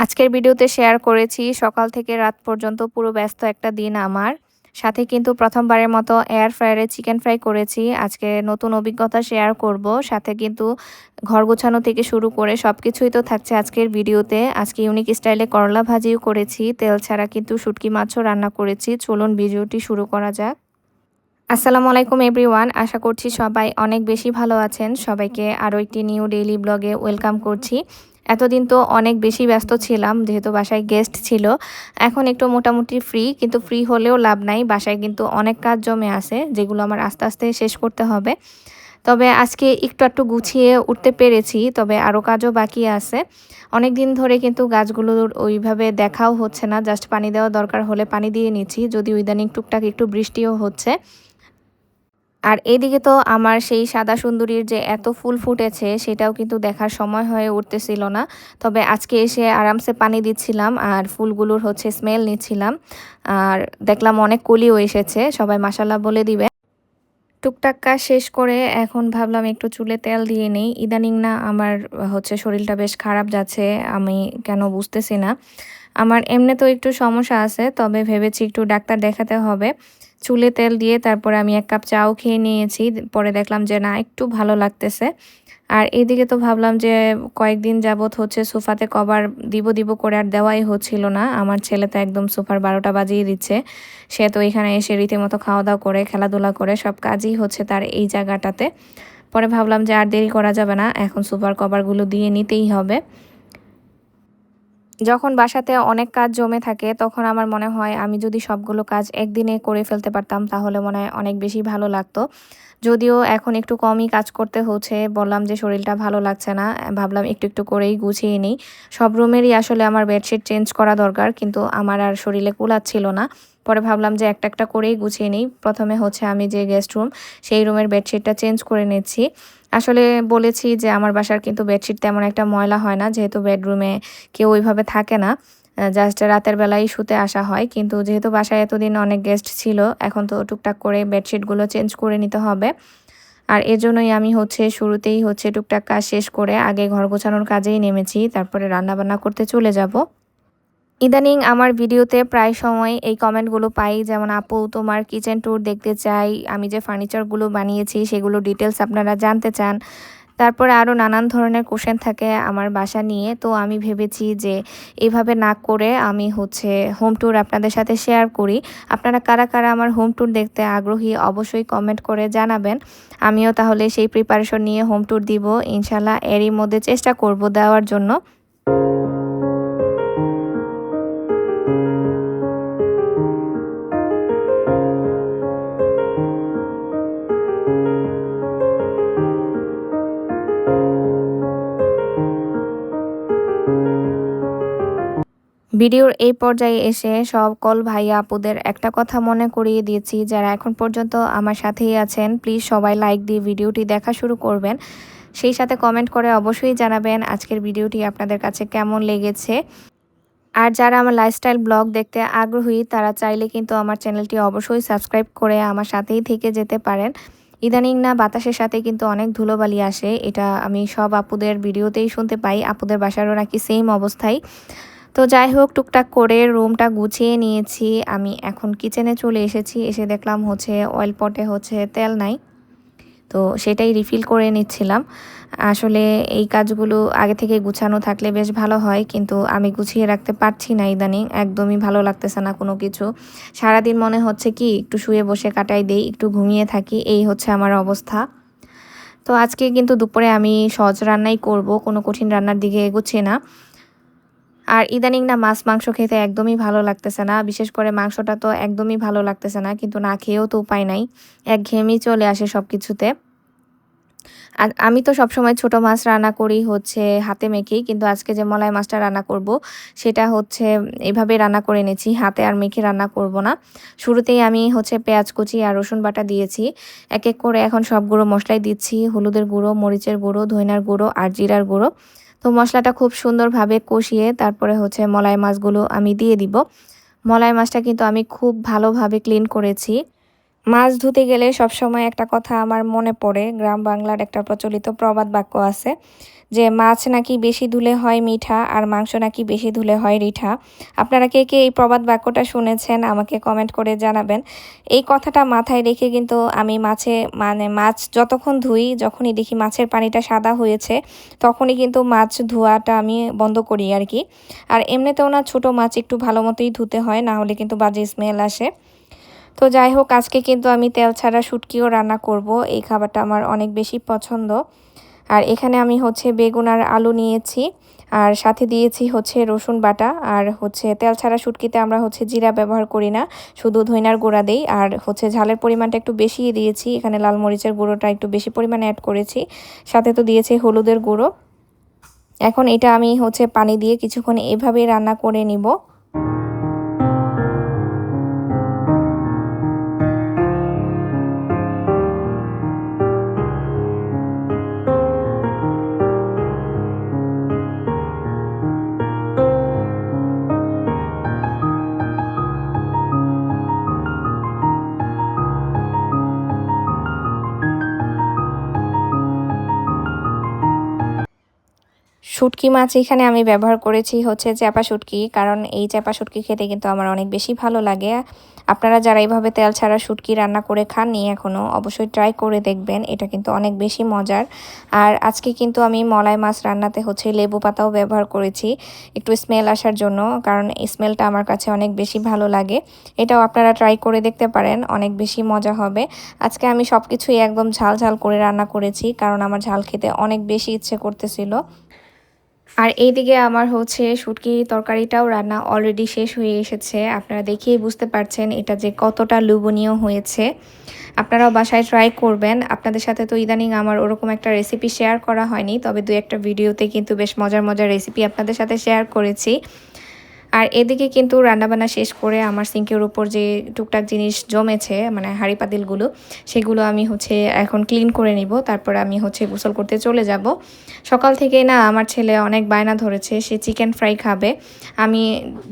আজকের ভিডিওতে শেয়ার করেছি সকাল থেকে রাত পর্যন্ত পুরো ব্যস্ত একটা দিন আমার। সাথে কিন্তু প্রথমবারের মতো এয়ার ফ্রায়ারে চিকেন ফ্রাই করেছি। আজকে নতুন অভিজ্ঞতা শেয়ার করব। সাথে কিন্তু ঘর গোছানো থেকে শুরু করে সবকিছুই তো থাকছে আজকের ভিডিওতে। আজকে ইউনিক স্টাইলে করলা ভাজিও করেছি। তেল ছাড়া কিন্তু শুটকি মাছও রান্না করেছি। চলুন ভিডিওটি শুরু করা যাক। আসসালামু আলাইকুম এভরিওয়ান। আশা করছি সবাই অনেক বেশি ভালো আছেন। সবাইকে আরও একটি নিউ ডেইলি ব্লগে ওয়েলকাম করছি। এতদিন তো অনেক বেশি ব্যস্ত ছিলাম যেহেতু বাসায় গেস্ট ছিল। এখন একটু মোটামুটি ফ্রি, কিন্তু ফ্রি হলেও লাভ নাই। বাসায় কিন্তু অনেক কাজ জমে আছে যেগুলো আমার আস্তে আস্তে শেষ করতে হবে। তবে আজকে একটু গুছিয়ে উঠতে পেরেছি, তবে আরও কাজও বাকি আছে। অনেক দিন ধরে কিন্তু গাছগুলোর ওইভাবে দেখাও হচ্ছে না, জাস্ট পানি দেওয়া দরকার হলে পানি দিয়ে নিচ্ছি, যদি ইদানিং টুকটাক একটু বৃষ্টিও হচ্ছে। আর এদিকে তো আমার সেই সাদা সুন্দরীর যে এত ফুল ফুটেছে সেটাও কিন্তু দেখার সময় হয়ে উঠতেছিল না। তবে আজকে এসে আরামসে পানি দিচ্ছিলাম আর ফুলগুলোর স্মেল নিচ্ছিলাম। আর দেখলাম অনেক কলিও এসেছে, সবাই মাশাল্লাহ বলে দিবে। টুকটাক কাজ শেষ করে এখন ভাবলাম একটু চুলে তেল দিয়ে নেই। ইদানিং না আমার শরীরটা বেশ খারাপ যাচ্ছে, আমি কেন বুঝতেছি না। আমার এমনি তো একটু সমস্যা আছে, তবে ভেবেছি একটু ডাক্তার দেখাতে হবে। চুলে তেল দিয়ে তারপরে আমি 1 কাপ চাও খেয়ে নিয়েছি। পরে দেখলাম যে না, একটু ভালো লাগতেছে। আর এদিকে তো ভাবলাম যে কয়েকদিন যাবৎ সোফাতে কভার দিব করে আর দেওয়াই হচ্ছিল না। আমার ছেলে তো একদম সোফার 12টা বাজিয়ে দিচ্ছে। সে তো এখানে এসে রীতিমতো খাওয়া দাওয়া করে খেলাধুলা করে সব কাজই হচ্ছে তার এই জায়গাটাতে। পরে ভাবলাম যে আর দেরি করা যাবে না, এখন সোফার কভারগুলো দিয়ে নিতেই হবে। যখন বাসাতে অনেক কাজ জমে থাকে তখন আমার মনে হয় আমি যদি সবগুলো কাজ একদিনে করে ফেলতে পারতাম তাহলে মনে হয় অনেক বেশি ভালো লাগতো। যদিও এখন একটু কমই কাজ করতে হচ্ছে, বললাম যে শরীরটা ভালো লাগছে না, ভাবলাম একটু করেই গুছিয়ে নিই। সব রুমেরই আসলে আমার বেডশিট চেঞ্জ করা দরকার, কিন্তু আমার আর শরীরে কুলাচ্ছিল না। পরে ভাবলাম যে একটা করেই গুছিয়ে নিই। প্রথমে আমি যে গেস্ট রুম, সেই রুমের বেডশিটটা চেঞ্জ করে নিচ্ছি। আসলে বলেছি যে আমার বাসার কিন্তু বেডশিট তেমন একটা ময়লা হয় না, যেহেতু বেডরুমে কেউ ওইভাবে থাকে না। জাস্ট রাতের বেলায় শুতে আসা হয়, কিন্তু যেহেতু বাসায় এতদিন অনেক গেস্ট ছিল, এখন তো টুকটাক করে বেডশিটগুলো চেঞ্জ করে নিতে হবে। আর এজন্যই আমি শুরুতেই টুকটাক কাজ শেষ করে আগে ঘর গোছানোর কাজেই নেমেছি, তারপরে রান্নাবান্না করতে চলে যাব। ইদানিং আমার ভিডিওতে প্রায় সময় এই কমেন্টগুলো পাই, যেমন আপু তোমার কিচেন ট্যুর দেখতে চাই, আমি যে ফার্নিচারগুলো বানিয়েছি সেগুলো ডিটেলস আপনারা জানতে চান। তারপরে আরও নানান ধরনের কোশ্চেন থাকে আমার বাসা নিয়ে। তো আমি ভেবেছি যে এভাবে না করে আমি হোম ট্যুর আপনাদের সাথে শেয়ার করি। আপনারা কারা কারা আমার হোম ট্যুর দেখতে আগ্রহী অবশ্যই কমেন্ট করে জানাবেন। আমিও তাহলে সেই প্রিপারেশন নিয়ে হোম ট্যুর দিব ইনশাল্লাহ, এরই মধ্যে চেষ্টা করব দেওয়ার জন্য। ভিডিওর এই পর্যায়ে এসে সকল ভাইয়া আপুদের একটা কথা মনে করিয়ে দিয়েছি, যারা এখন পর্যন্ত আমার সাথেই আছেন প্লিজ সবাই লাইক দিয়ে ভিডিওটি দেখা শুরু করবেন। সেই সাথে কমেন্ট করে অবশ্যই জানাবেন আজকের ভিডিওটি আপনাদের কাছে কেমন লেগেছে। আর যারা আমার লাইফস্টাইল ব্লগ দেখতে আগ্রহী তারা চাইলে কিন্তু আমার চ্যানেলটি অবশ্যই সাবস্ক্রাইব করে আমার সাথেই থেকে যেতে পারেন। ইদানিং না বাতাসের সাথে কিন্তু অনেক ধুলোবালি আসে, এটা আমি সব আপুদের ভিডিওতেই শুনতে পাই, আপুদের বাসারও নাকি সেম অবস্থায়। তো যাই হোক, টুকটাক করে রুমটা গুছিয়ে নিয়েছি। আমি এখন কিচেনে চলে এসেছি, এসে দেখলাম অয়েল পটে তেল নাই, তো সেটাই রিফিল করে নিচ্ছিলাম। আসলে এই কাজগুলো আগে থেকে গুছানো থাকলে বেশ ভালো হয়, কিন্তু আমি গুছিয়ে রাখতে পারছি না ইদানিং, একদমই ভালো লাগতেছে না কোনো কিছু। সারাদিন মনে হচ্ছে কি একটু শুয়ে বসে কাটাই দেই, একটু ঘুমিয়ে থাকি, এই আমার অবস্থা। তো আজকে কিন্তু দুপুরে আমি সহজ রান্নাই করব, কোনো কঠিন রান্নার দিকে এগোচ্ছি না। আর ইদানিং না মাছ মাংস খেতে একদমই ভালো লাগতেছে না, বিশেষ করে মাংসটা তো একদমই ভালো লাগতেছে না, কিন্তু না খেয়েও তো উপায় নাই, একঘেয়েমি চলে আসে সব কিছুতে। আর আমি তো সবসময় ছোট মাছ রান্না করি হাতে মেখেই, কিন্তু আজকে যে মলাই মাছটা রান্না করব সেটা এভাবে রান্না করে নিয়েছি, হাতে আর মেখে রান্না করব না। শুরুতেই আমি পেঁয়াজ কুচি আর রসুন বাটা দিয়েছি, এক এক করে এখন সব গুঁড়ো মশলাই দিচ্ছি, হলুদের গুঁড়ো, মরিচের গুঁড়ো, ধনিয়ার গুঁড়ো আর জিরার গুঁড়ো। তো মশলাটা খুব সুন্দরভাবে কষিয়ে তারপরে মলাই মাছগুলো আমি দিয়ে দিব। মলাই মাছটা কিন্তু আমি খুব ভালোভাবে ক্লিন করেছি। মাছ ধুতে গেলে সবসময় একটা কথা আমার মনে পড়ে, গ্রাম বাংলার একটা প্রচলিত প্রবাদ বাক্য আছে যে মাছ নাকি বেশি ধুলে হয় মিঠা আর মাংস নাকি বেশি ধুলে হয় রিঠা। আপনারা কে কে এই প্রবাদ বাক্যটা শুনেছেন আমাকে কমেন্ট করে জানাবেন। এই কথাটা মাথায় রেখে কিন্তু আমি মাছ যতক্ষণ ধুই, যখনই দেখি মাছের পানিটা সাদা হয়েছে তখনই কিন্তু মাছ ধোয়াটা আমি বন্ধ করি আর কি। আর এমনিতেও না, ছোট মাছ একটু ভালো মতোই ধুতে হয়, না হলে কিন্তু বাজে স্মেল আসে। তো যাই হোক, আজকে কিন্তু আমি তেল ছাড়া শুটকিও রান্না করব। এই খাবারটা আমার অনেক বেশি পছন্দ। আর এখানে আমি হচ্ছে বেগুন আর আলু নিয়েছি, আর সাথে দিয়েছি হচ্ছে রসুন বাটা। আর হচ্ছে তেল ছাড়া শুটকিতে আমরা হচ্ছে জিরা ব্যবহার করি না, শুধু ধইনার গুঁড়া দেই। আর হচ্ছে ঝালের পরিমাণটা একটু বেশিই দিয়েছি, এখানে লাল মরিচের গুঁড়োটা একটু বেশি পরিমাণে অ্যাড করেছি, সাথে তো দিয়েছি হলুদের গুঁড়ো। এখন এটা আমি হচ্ছে পানি দিয়ে কিছুক্ষণ এভাবেই রান্না করে নিব। শুটকি মাছ এখানে আমি ব্যবহার করেছি হচ্ছে চ্যাপা শুটকি, কারণ এই চ্যাপা শুটকি খেতে কিন্তু আমার অনেক বেশি ভালো লাগে। আপনারা যারা এইভাবে তেল ছাড়া শুটকি রান্না করে খাননি এখনও, অবশ্যই ট্রাই করে দেখবেন, এটা কিন্তু অনেক বেশি মজার। আর আজকে কিন্তু আমি মলাই মাছ রান্নাতে হচ্ছে লেবু পাতাও ব্যবহার করেছি একটু স্মেল আসার জন্য, কারণ এই স্মেলটা আমার কাছে অনেক বেশি ভালো লাগে। এটাও আপনারা ট্রাই করে দেখতে পারেন, অনেক বেশি মজা হবে। আজকে আমি সব কিছুই একদম ঝাল ঝাল করে রান্না করেছি, কারণ আমার ঝাল খেতে অনেক বেশি ইচ্ছে করতেছিল। আর এইদিকে আমার হচ্ছে শুটকি তরকারিটাও রান্না অলরেডি শেষ হয়ে এসেছে। আপনারা দেখেই বুঝতে পারছেন এটা যে কতটা লোভনীয় হয়েছে। আপনারাও বাসায় ট্রাই করবেন। আপনাদের সাথে তো ইদানিং আমার ওরকম একটা রেসিপি শেয়ার করা হয়নি, তবে দু একটা ভিডিওতে কিন্তু বেশ মজার মজার রেসিপি আপনাদের সাথে শেয়ার করেছি। আর এদিকে কিন্তু রান্নাবান্না শেষ করে আমার সিঙ্কের উপর যে টুকটাক জিনিস জমেছে, মানে হাঁড়ি পাতিলগুলো, সেগুলো আমি হচ্ছে এখন ক্লিন করে নিব। তারপর আমি হচ্ছে গোসল করতে চলে যাব। সকাল থেকেই না আমার ছেলে অনেক বায়না ধরেছে, সে চিকেন ফ্রাই খাবে। আমি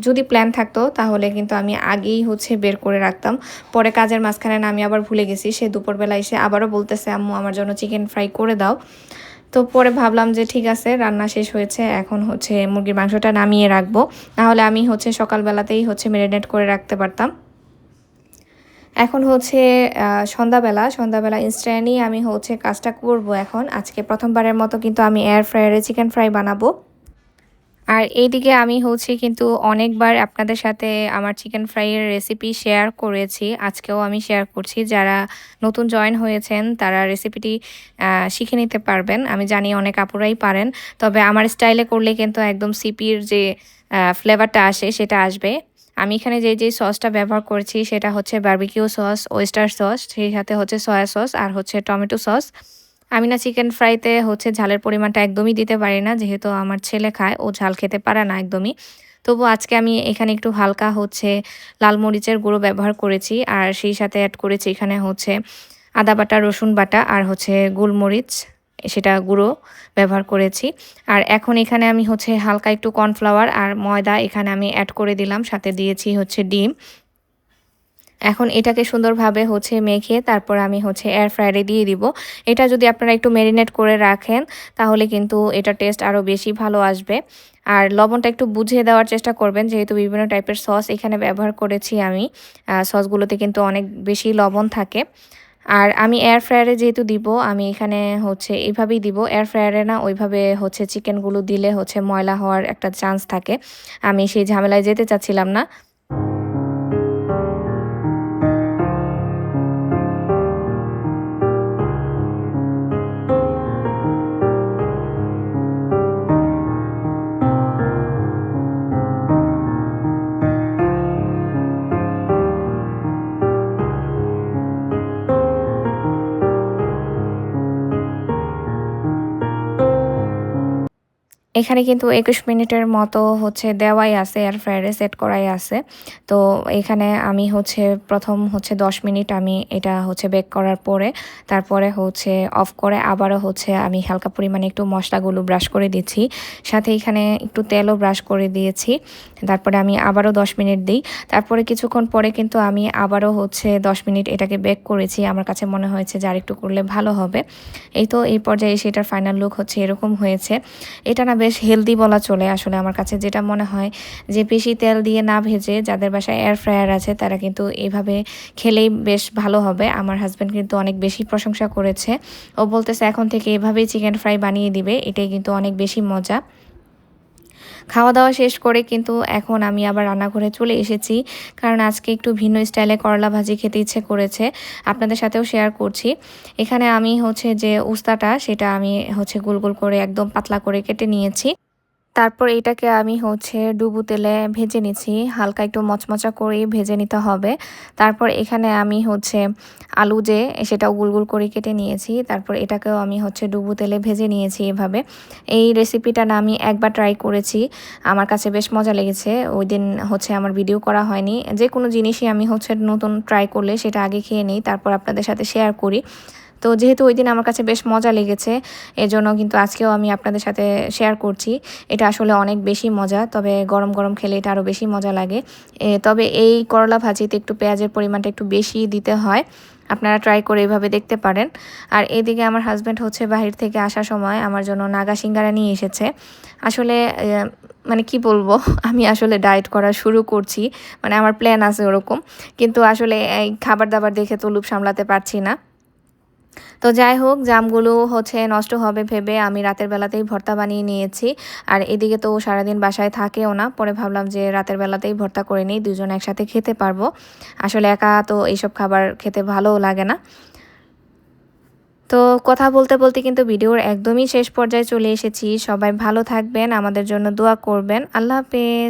যদি প্ল্যান থাকতো তাহলে কিন্তু আমি আগেই হচ্ছে বের করে রাখতাম। পরে কাজের মাঝখানে না আমি আবার ভুলে গেছি, সে দুপুরবেলা এসে আবারও বলতেছে আম্মু আমার জন্য চিকেন ফ্রাই করে দাও। তো পরে ভাবলাম যে ঠিক আছে, রান্না শেষ হয়েছে, এখন হচ্ছে মুরগির মাংসটা নামিয়ে রাখবো। নাহলে আমি হচ্ছে সকালবেলাতেই হচ্ছে ম্যারিনেট করে রাখতে পারতাম। এখন হচ্ছে সন্ধ্যাবেলা ইনস্ট্যান্টই আমি হচ্ছে কাজটা করব। এখন আজকে প্রথমবারের মতো কিন্তু আমি এয়ার ফ্রায়ারে চিকেন ফ্রাই বানাবো। আর এইদিকে আমি হচ্ছে কিন্তু অনেকবার আপনাদের সাথে আমার চিকেন ফ্রাইয়ের রেসিপি শেয়ার করেছি। আজকেও আমি শেয়ার করছি। যারা নতুন জয়েন হয়েছেন তারা রেসিপিটি শিখে নিতে পারবেন। আমি জানি অনেক আপুরাই পারেন। তবে আমার স্টাইলে করলে কিন্তু একদম সিপির যে ফ্লেভারটা আসে সেটা আসবে। আমি এখানে যে সসটা ব্যবহার করছি সেটা হচ্ছে বারবিকিউ সস, ওয়েস্টার সস, সেই সাথে হচ্ছে সয়া সস আর হচ্ছে টমেটো সস। আমি না চিকেন ফ্রাইতে হচ্ছে ঝালের পরিমাণটা একদমই দিতে পারি না, যেহেতু আমার ছেলে খায়, ও ঝাল খেতে পারে না একদমই। তবু আজকে আমি এখানে একটু হালকা হচ্ছে লাল মরিচের গুঁড়ো ব্যবহার করেছি, আর সেই সাথে অ্যাড করেছি এখানে হচ্ছে আদা বাটা, রসুন বাটা আর হচ্ছে গোলমরিচ, সেটা গুঁড়ো ব্যবহার করেছি। আর এখন এখানে আমি হচ্ছে হালকা একটু কর্নফ্লাওয়ার আর ময়দা এখানে আমি অ্যাড করে দিলাম, সাথে দিয়েছি হচ্ছে ডিম। এখন এটাকে সুন্দরভাবে হচ্ছে মেখে তারপর আমি হচ্ছে এয়ার ফ্রায়ারে দিয়ে দিব। এটা যদি আপনারা একটু ম্যারিনেট করে রাখেন তাহলে কিন্তু এটা টেস্ট আরও বেশি ভালো আসবে। আর লবণটা একটু বুঝিয়ে দেওয়ার চেষ্টা করবেন, যেহেতু বিভিন্ন টাইপের সস এখানে ব্যবহার করেছি আমি। সসগুলোতে কিন্তু অনেক বেশি লবণ থাকে। আর আমি এয়ার ফ্রায়ারে যেহেতু দিব, আমি এখানে হচ্ছে এইভাবেই দিব। এয়ার ফ্রায়ারে না ওইভাবে হচ্ছে চিকেনগুলো দিলে হচ্ছে ময়লা হওয়ার একটা চান্স থাকে। আমি সেই ঝামেলায় যেতে চাচ্ছিলাম না। এখানে কিন্তু ২১ মিনিটের মতো হচ্ছে দেওয়াই আছে, এয়ার ফ্রায়ারে সেট করাই আছে। তো এখানে আমি হচ্ছে ১ম হচ্ছে ১০ মিনিট আমি এটা হচ্ছে বেক করার পরে তারপরে হচ্ছে অফ করে আবারও হচ্ছে আমি হালকা পরিমাণে একটু মসলাগুলো ব্রাশ করে দিচ্ছি। সাথে এখানে একটু তেলও ব্রাশ করে দিয়েছি। তারপরে আমি আবারও ১০ মিনিট দিই। তারপরে কিছুক্ষণ পরে কিন্তু আমি আবারও হচ্ছে ১০ মিনিট এটাকে বেক করেছি। আমার কাছে মনে হয়েছে যে আরেকটু করলে ভালো হবে। এই তো এই পর্যায়ে এসে এটার ফাইনাল লুক হচ্ছে এরকম হয়েছে। এটা না বেশ হেলদি বলা চলে আসলে আমার কাছে যেটা মনে হয় যে বেশি তেল দিয়ে না ভেজে যাদের বাসায় এয়ার ফ্রায়ার আছে তারা কিন্তু এভাবে খেলেই বেশ ভালো হবে। আমার হাসব্যান্ড কিন্তু অনেক বেশি প্রশংসা করেছে। ও বলতেছে এখন থেকে এভাবেই চিকেন ফ্রাই বানিয়ে দিবে। এটাই কিন্তু অনেক বেশি মজা। খাওয়া দাওয়া শেষ করে কিন্তু এখন আমি আবার রান্নাঘরে চলে এসেছি। কারণ আজকে একটু ভিন্ন স্টাইলে করলা ভাজি খেতে ইচ্ছে করেছে। আপনাদের সাথেও শেয়ার করছি। এখানে আমি হচ্ছে যে উস্তাটা সেটা আমি হচ্ছে গোল, গোল করে একদম পাতলা করে কেটে নিয়েছি। তারপর এটাকে আমি হচ্ছে ডুবো তেলে ভেজে নিচ্ছি। হালকা একটু মচমচা করেই ভেজে নিতে হবে। তারপর এখানে আমি হচ্ছে আলু যে সেটাও গোল, গোল করে কেটে নিয়েছি। তারপর এটাকেও আমি হচ্ছে ডুবো তেলে ভেজে নিয়েছি এভাবে। এই রেসিপিটা না আমি একবার ট্রাই করেছি। আমার কাছে বেশ মজা লেগেছে। ওইদিন হচ্ছে আমার ভিডিও করা হয়নি। যেকোনো জিনিসই আমি হচ্ছে নতুন ট্রাই করলে সেটা আগে খেয়ে নিই। তারপর আপনাদের সাথে শেয়ার করি। তো যেহেতু ওইদিন আমার কাছে বেশ মজা লেগেছে, এজন্য কিন্তু আজকেও আমি আপনাদের সাথে শেয়ার করছি। এটা আসলে অনেক বেশি মজা, তবে গরম, গরম খেলে এটা আরও বেশি মজা লাগে। তবে এই করলা ভাজিতে একটু পেঁয়াজের পরিমাণটা একটু বেশি দিতে হয়। আপনারা ট্রাই করে এভাবে দেখতে পারেন। আর এদিকে আমার হাসব্যান্ড হচ্ছে বাহির থেকে আসার সময় আমার জন্য নাগা সিঙ্গারা নিয়ে এসেছে। আসলে মানে কি বলবো আমি আসলে ডায়েট করা শুরু করছি। মানে আমার প্ল্যান আছে ওরকম। কিন্তু আসলে এই খাবার-দাবার দেখে তো লোভ সামলাতে পারছি না। তো যাই হোক জামগুলো হচ্ছে নষ্ট হবে ভেবে আমি রাতের বেলাতেই ভর্তা বানিয়ে নিয়েছি। আর এদিকে তো ও সারাদিন বাসায় থাকেও না। পরে ভাবলাম যে রাতের বেলাতেই ভর্তা করে নিই, দুজন একসাথে খেতে পারবো। আসলে একা তো এইসব খাবার খেতে ভালোও লাগে না। তো কথা বলতে, বলতে কিন্তু ভিডিওর একদমই শেষ পর্যায়ে চলে এসেছি। সবাই ভালো থাকবেন, আমাদের জন্য দোয়া করবেন। আল্লাহ হাফেজ।